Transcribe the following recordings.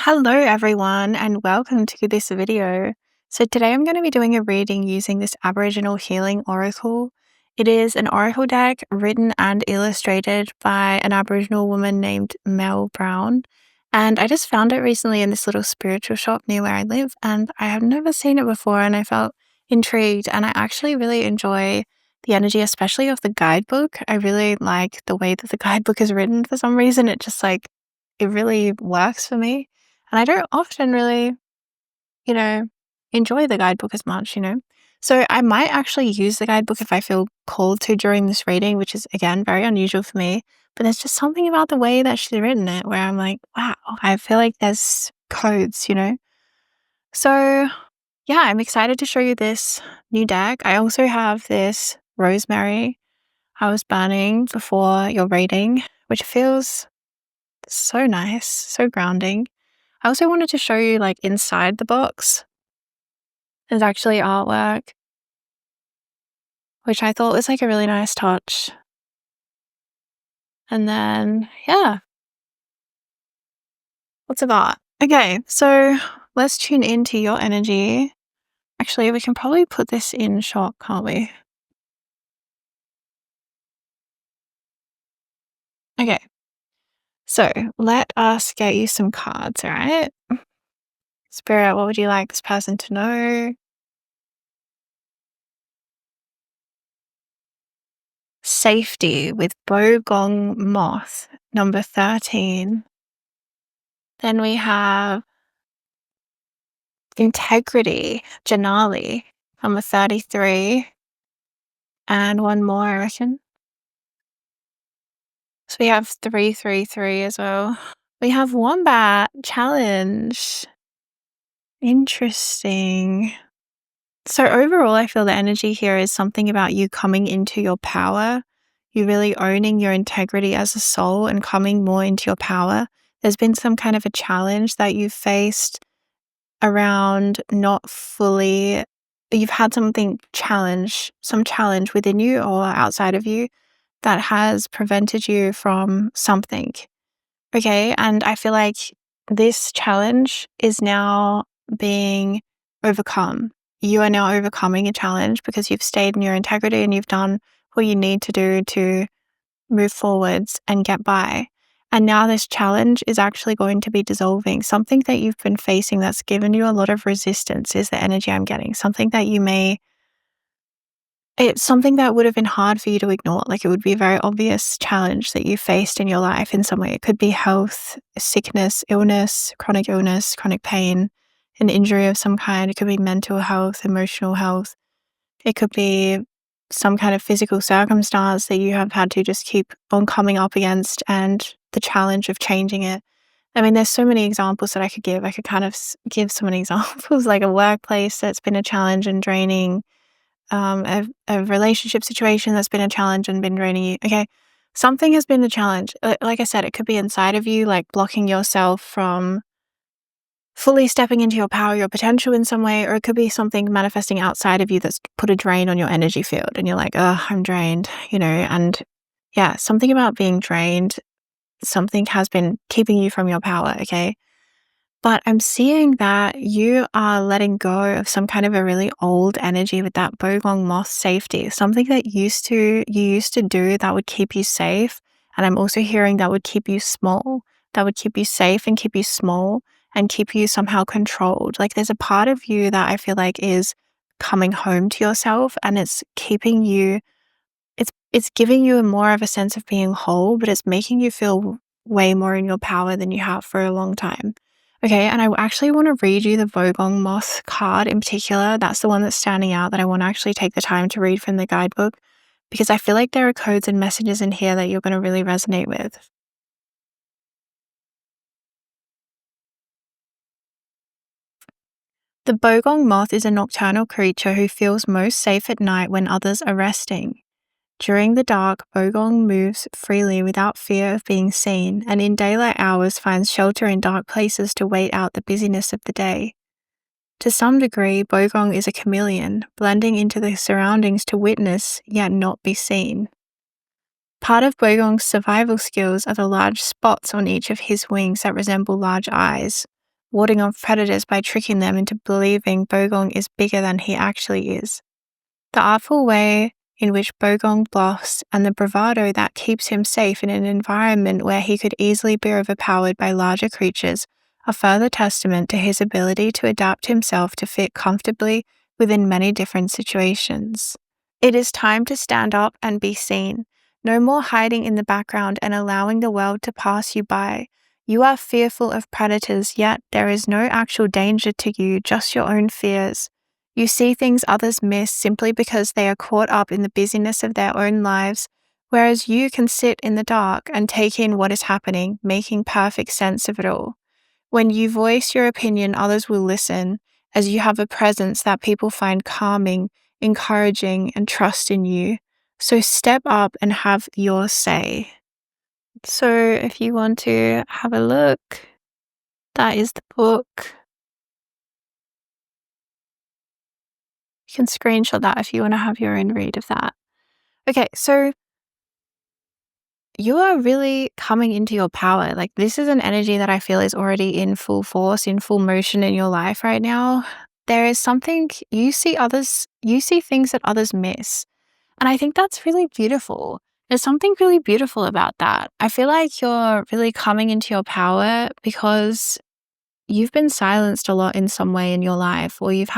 Hello, everyone, and welcome to this video. So, today I'm going to be doing a reading using this Aboriginal Healing Oracle. It is an oracle deck written and illustrated by an Aboriginal woman named Mel Brown. And I just found it recently in this little spiritual shop near where I live, and I have never seen it before, and I felt intrigued. And I actually really enjoy the energy, especially of the guidebook. I really like the way that the guidebook is written for some reason. It really works for me. And I don't often really, you know, enjoy the guidebook as much. So I might actually use the guidebook if I feel called to during this reading, which is, again, very unusual for me. But there's just something about the way that she's written it where I'm like, wow, I feel like there's codes. So yeah, I'm excited to show you this new deck. I also have this rosemary I was burning before your reading, which feels so nice, so grounding. I also wanted to show you, like, inside the box, there's actually artwork, which I thought was, like, a really nice touch. And then, yeah, lots of art. Okay, so let's tune into your energy. Actually, we can probably put this in shot, can't we? Okay, so let us get you some cards, all right? Spirit, what would you like this person to know? Safety with Bogong Moth, number 13. Then we have integrity, Janali, number 33. And one more, I reckon. So we have 333 as well. We have Wombat, challenge. Interesting. So overall, I feel the energy here is something about you coming into your power. You really owning your integrity as a soul and coming more into your power. There's been some kind of a challenge that you've faced around not fully, you've had some challenge within you or outside of you that has prevented you from something. Okay. And I feel like this challenge is now being overcome. You are now overcoming a challenge because you've stayed in your integrity and you've done what you need to do to move forwards and get by. And now this challenge is actually going to be dissolving. Something that you've been facing that's given you a lot of resistance is the energy I'm getting. It's something that would have been hard for you to ignore. Like, it would be a very obvious challenge that you faced in your life in some way. It could be health, sickness, illness, chronic pain, an injury of some kind. It could be mental health, emotional health. It could be some kind of physical circumstance that you have had to just keep on coming up against and the challenge of changing it. I mean, there's so many examples that I could give. I could kind of give so many examples, like a workplace that's been a challenge and draining, a relationship situation that's been a challenge and been draining you. Okay, something has been a challenge. Like I said, it could be inside of you, like blocking yourself from fully stepping into your power, your potential in some way, or it could be something manifesting outside of you that's put a drain on your energy field and you're like, oh, I'm drained. And yeah, something about being drained, something has been keeping you from your power, okay? But I'm seeing that you are letting go of some kind of a really old energy with that Bogong Moth safety, something that you used to do that would keep you safe. And I'm also hearing that would keep you small, that would keep you safe and keep you small and keep you somehow controlled. Like, there's a part of you that I feel like is coming home to yourself, and it's keeping you, it's giving you more of a sense of being whole, but it's making you feel way more in your power than you have for a long time. Okay, and I actually want to read you the Bogong Moth card in particular. That's the one that's standing out that I want to actually take the time to read from the guidebook, because I feel like there are codes and messages in here that you're going to really resonate with. The Bogong Moth is a nocturnal creature who feels most safe at night when others are resting. During the dark, Bogong moves freely without fear of being seen, and in daylight hours finds shelter in dark places to wait out the busyness of the day. To some degree, Bogong is a chameleon, blending into the surroundings to witness, yet not be seen. Part of Bogong's survival skills are the large spots on each of his wings that resemble large eyes. warding off predators by tricking them into believing Bogong is bigger than he actually is. The artful way in which Bogong bluffs and the bravado that keeps him safe in an environment where he could easily be overpowered by larger creatures are further testament to his ability to adapt himself to fit comfortably within many different situations. It is time to stand up and be seen. No more hiding in the background and allowing the world to pass you by. You are fearful of predators, yet there is no actual danger to you, just your own fears. You see things others miss simply because they are caught up in the busyness of their own lives, whereas you can sit in the dark and take in what is happening, making perfect sense of it all. When you voice your opinion, others will listen, as you have a presence that people find calming, encouraging, and trust in you. So step up and have your say. So if you want to have a look, that is the book. You can screenshot that if you want to have your own read of that. Okay, so you are really coming into your power. Like, this is an energy that I feel is already in full force, in full motion in your life right now. There is something you see things that others miss. And I think that's really beautiful. There's something really beautiful about that. I feel like you're really coming into your power because you've been silenced a lot in some way in your life, or you've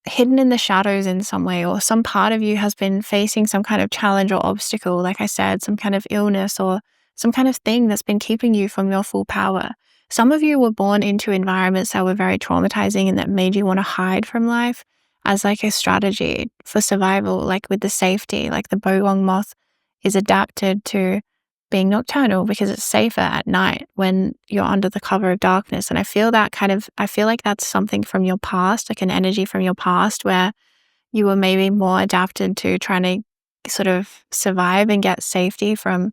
hidden in the shadows in some way, or some part of you has been facing some kind of challenge or obstacle, like I said, some kind of illness or some kind of thing that's been keeping you from your full power. Some of you were born into environments that were very traumatizing and that made you want to hide from life as like a strategy for survival, like with the safety. Like the bogong moth is adapted to being nocturnal because it's safer at night when you're under the cover of darkness. And I feel like that's something from your past, like an energy from your past where you were maybe more adapted to trying to sort of survive and get safety from,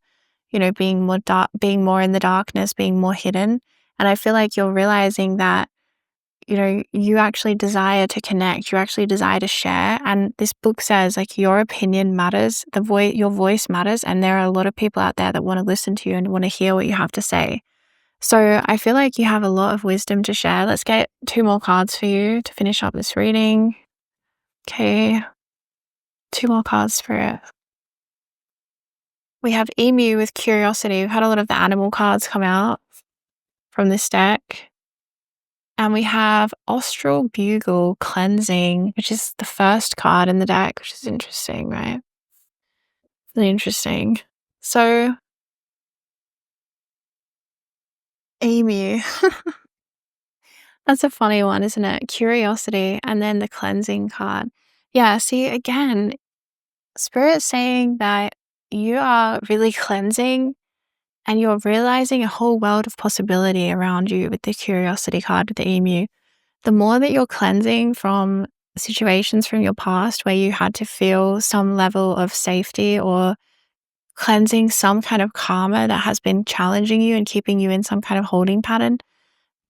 being more in the darkness, being more hidden. And I feel like you're realizing that, you actually desire to connect, you actually desire to share. And this book says, like, your opinion matters, your voice matters. And there are a lot of people out there that want to listen to you and want to hear what you have to say. So I feel like you have a lot of wisdom to share. Let's get 2 more cards for you to finish up this reading. Okay. 2 more cards for it. We have Emu with Curiosity. We've had a lot of the animal cards come out from this deck. And we have Austral Bugle Cleansing, which is the first card in the deck, which is interesting, right? Really interesting. So, Emu. That's a funny one, isn't it? Curiosity, and then the Cleansing card. Yeah, see, again, Spirit's saying that you are really cleansing and you're realizing a whole world of possibility around you with the Curiosity card with the Emu. The more that you're cleansing from situations from your past where you had to feel some level of safety, or cleansing some kind of karma that has been challenging you and keeping you in some kind of holding pattern,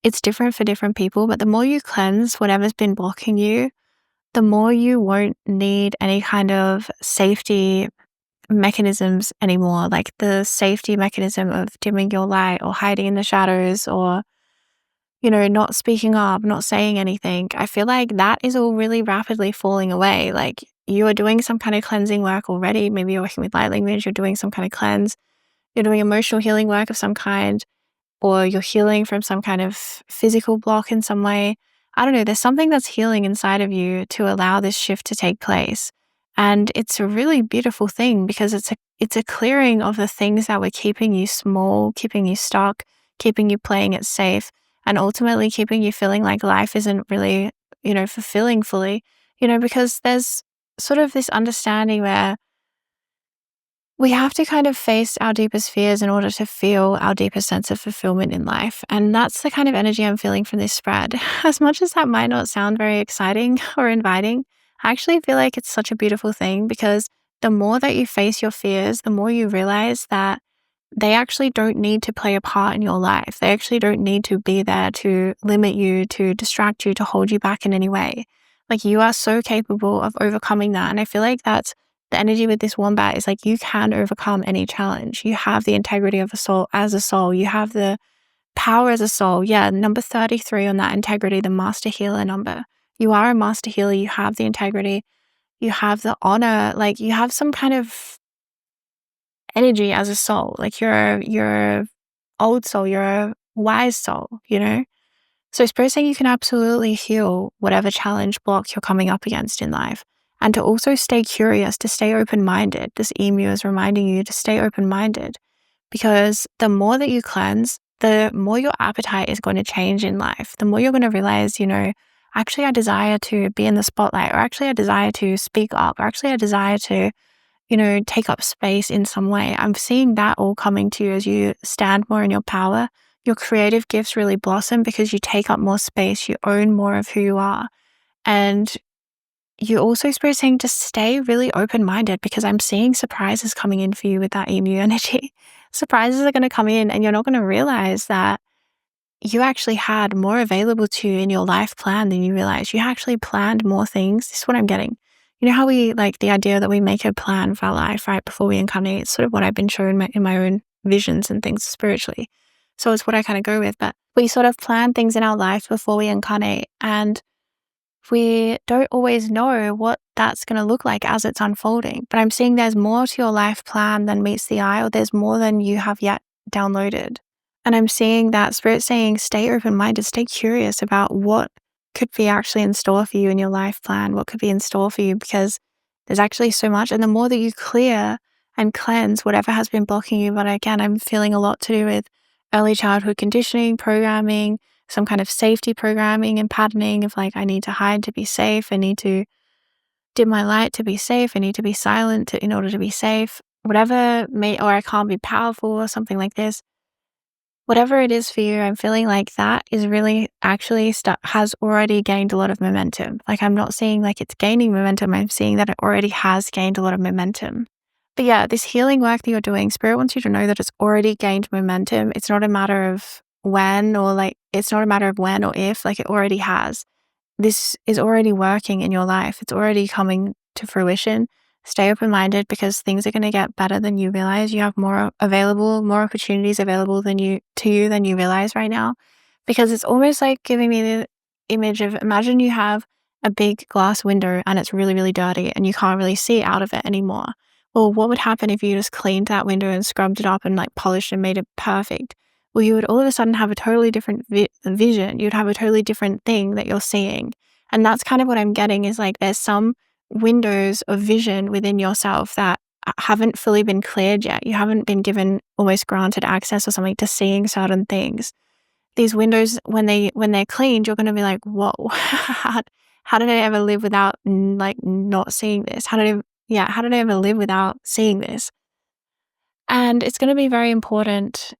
it's different for different people. But the more you cleanse whatever's been blocking you, the more you won't need any kind of safety mechanisms anymore, like the safety mechanism of dimming your light or hiding in the shadows or not speaking up, not saying anything. I feel like that is all really rapidly falling away. Like, you are doing some kind of cleansing work already. Maybe you're working with light language, you're doing some kind of cleanse, you're doing emotional healing work of some kind, or you're healing from some kind of physical block in some way. I don't know, there's something that's healing inside of you to allow this shift to take place. And it's a really beautiful thing because it's a clearing of the things that were keeping you small, keeping you stuck, keeping you playing it safe, and ultimately keeping you feeling like life isn't really, fulfilling fully, because there's sort of this understanding where we have to kind of face our deepest fears in order to feel our deepest sense of fulfillment in life. And that's the kind of energy I'm feeling from this spread. As much as that might not sound very exciting or inviting, I actually feel like it's such a beautiful thing because the more that you face your fears, the more you realize that they actually don't need to play a part in your life. They actually don't need to be there to limit you, to distract you, to hold you back in any way. Like, you are so capable of overcoming that. And I feel like that's the energy with this wombat is like, you can overcome any challenge. You have the integrity of a soul as a soul. You have the power as a soul. Yeah, number 33 on that integrity, the master healer number. You are a master healer. You have the integrity. You have the honor. Like, you have some kind of energy as a soul. Like, you're a old soul. You're a wise soul, you know? So Spirit's saying you can absolutely heal whatever challenge, block you're coming up against in life. And to also stay curious, to stay open-minded. This emu is reminding you to stay open-minded, because the more that you cleanse, the more your appetite is going to change in life. The more you're going to realize, you know, actually I desire to be in the spotlight, or actually I desire to speak up, or actually I desire to, you know, take up space in some way. I'm seeing that all coming to you as you stand more in your power. Your creative gifts really blossom because you take up more space, you own more of who you are. And you also, Spirit saying, to stay really open-minded, because I'm seeing surprises coming in for you with that emu energy. Surprises are going to come in and you're not going to realize that you actually had more available to you in your life plan than you realize. You actually planned more things. This is what I'm getting. You know how we, like, the idea that we make a plan for our life right before we incarnate? It's sort of what I've been shown in my own visions and things spiritually. So it's what I kind of go with. But we sort of plan things in our life before we incarnate, and we don't always know what that's going to look like as it's unfolding. But I'm seeing there's more to your life plan than meets the eye, or there's more than you have yet downloaded. And I'm seeing that Spirit saying, stay open-minded, stay curious about what could be actually in store for you in your life plan, what could be in store for you, because there's actually so much. And the more that you clear and cleanse whatever has been blocking you, but again, I'm feeling a lot to do with early childhood conditioning, programming, some kind of safety programming and patterning of, like, I need to hide to be safe. I need to dim my light to be safe. I need to be silent in order to be safe. Whatever or I can't be powerful or something like this. Whatever it is for you, I'm feeling like that is really actually has already gained a lot of momentum. Like, I'm not seeing like it's gaining momentum. I'm seeing that it already has gained a lot of momentum. But yeah, this healing work that you're doing, Spirit wants you to know that it's already gained momentum. It's not a matter of when, or like, it's not a matter of when or if, like, it already has. This is already working in your life. It's already coming to fruition. Stay open-minded, because things are going to get better than you realize. You have more opportunities available to you than you realize right now. Because it's almost like giving me the image of, imagine you have a big glass window and it's really, really dirty and you can't really see out of it anymore. Well, what would happen if you just cleaned that window and scrubbed it up and like polished and made it perfect? Well, you would all of a sudden have a totally different vision. You'd have a totally different thing that you're seeing. And that's kind of what I'm getting, is like, there's some windows of vision within yourself that haven't fully been cleared yet. You haven't been given almost granted access or something to seeing certain things. These windows, when they're cleaned, you're going to be like, whoa, how did I ever live without like not seeing this? How did I ever live without seeing this? And it's going to be very important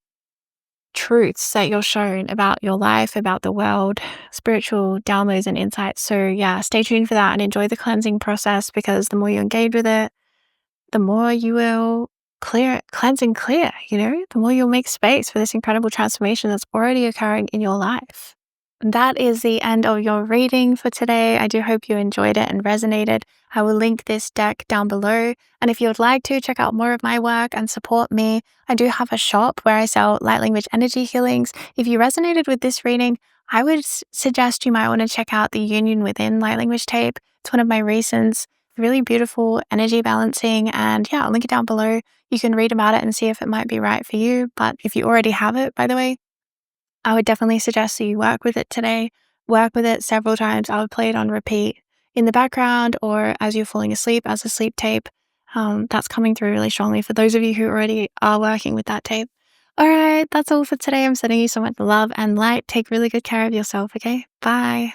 truths that you're shown about your life, about the world, spiritual downloads and insights. So yeah, stay tuned for that and enjoy the cleansing process, because the more you engage with it, the more you will cleanse and clear, you know, the more you'll make space for this incredible transformation that's already occurring in your life. That is the end of your reading for today. I do hope you enjoyed it and resonated. I will link this deck down below. And if you would like to check out more of my work and support me, I do have a shop where I sell light language energy healings. If you resonated with this reading, I would suggest you might want to check out the Union Within light language tape. It's one of my recents. Really beautiful energy balancing. And yeah, I'll link it down below. You can read about it and see if it might be right for you. But if you already have it, by the way, I would definitely suggest that you work with it today. Work with it several times. I would play it on repeat in the background or as you're falling asleep as a sleep tape. That's coming through really strongly for those of you who already are working with that tape. All right, that's all for today. I'm sending you so much love and light. Take really good care of yourself, okay? Bye.